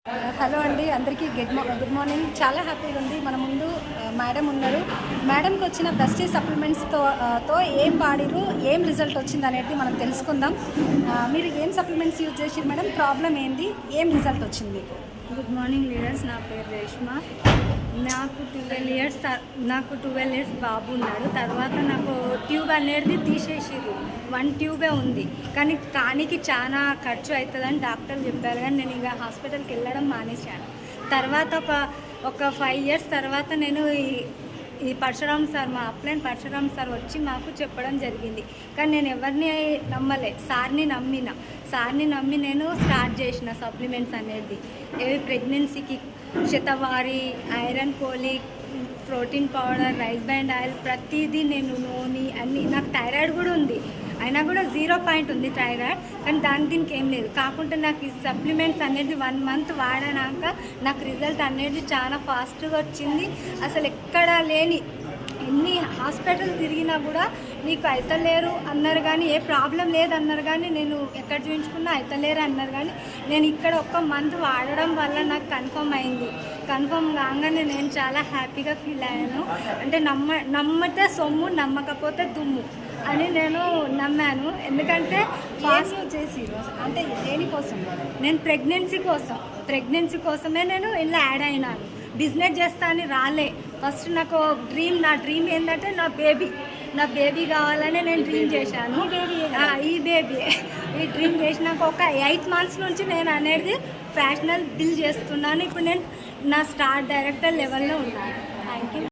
Hello అండి, అందరికీ good morning. చాలా హ్యాపీగా ఉంది. మన ముందు మేడం ఉన్నారు. మేడంకి వచ్చిన ప్రెస్టీజ్ సప్లిమెంట్స్తో ఏం వాడిరు, ఏం రిజల్ట్ వచ్చింది అనేది మనం తెలుసుకుందాం. మీరు ఏం సప్లిమెంట్స్ యూజ్ చేసి మేడం, ప్రాబ్లం ఏంది, ఏం రిజల్ట్ వచ్చింది? గుడ్ మార్నింగ్ లీడర్స్, నా పేరు రేష్మా. నాకు 12 ఇయర్స్ బాబు ఉన్నాడు. తర్వాత నాకు ట్యూబ్ అనేది తీసేసిర్రు. 1 ట్యూబే ఉంది, కానీ చాలా ఖర్చు అవుతుందని డాక్టర్ చెప్పారు. కానీ నేను ఇంకా హాస్పిటల్కి వెళ్ళడం మానేశాను. తర్వాత ఒక 5 ఇయర్స్ తర్వాత నేను ఈ పరశురామ్ సార్, మా అప్లైన్ పరశురామ్ సార్ వచ్చి మాకు చెప్పడం జరిగింది. కానీ నేను ఎవరిని నమ్మలే, సార్ని నమ్మి నేను స్టార్ట్ చేసిన సప్లిమెంట్స్ అనేది. ప్రెగ్నెన్సీకి shatavari, iron folic, protein powder, rice బ్యాండ్ ఆయిల్, ప్రతిదీ నేను నూనె అన్నీ. నాకు థైరాయిడ్ కూడా ఉంది, అయినా కూడా 0 పాయింట్ ఉంది థైరాయిడ్. కానీ దీనికి ఏం లేదు. కాకుండా నాకు ఈ సప్లిమెంట్స్ అనేది 1 మంత్ వాడినాక నాకు రిజల్ట్ అనేది చాలా ఫాస్ట్గా వచ్చింది. అసలు ఎక్కడా లేని ఎన్ని హాస్పిటల్ తిరిగినా కూడా నీకు అయితలేరు అన్నారు, కానీ ఏ ప్రాబ్లం లేదన్నారు. కానీ నేను ఎక్కడ చూపించుకున్నా అయితలేరు అన్నారు. కానీ నేను ఇక్కడ 1 మంత్ వాడడం వల్ల నాకు కన్ఫర్మ్ అయింది. కన్ఫర్మ్ కాగానే నేను చాలా హ్యాపీగా ఫీల్ అయ్యాను. అంటే నమ్మితే సొమ్ము, నమ్మకపోతే దుమ్ము అని నేను నమ్మాను. ఎందుకంటే ఫాస్ట్ చేసి అంటే దేనికోసం? నేను ప్రెగ్నెన్సీ కోసమే నేను ఇలా యాడ్ అయినాను. బిజినెస్ చేస్తా అని రాలే. ఫస్ట్ నాకు నా డ్రీమ్ ఏంటంటే నా బేబీ కావాలని నేను డ్రీమ్ చేశాను. ఈ డ్రీమ్ చేసినాక ఒక 8 months నుంచి నేను అనేది ఫ్యాషనల్ బిల్ చేస్తున్నాను. ఇప్పుడు నేను నా స్టార్ డైరెక్టర్ లెవెల్లో ఉన్నాను. Thank you.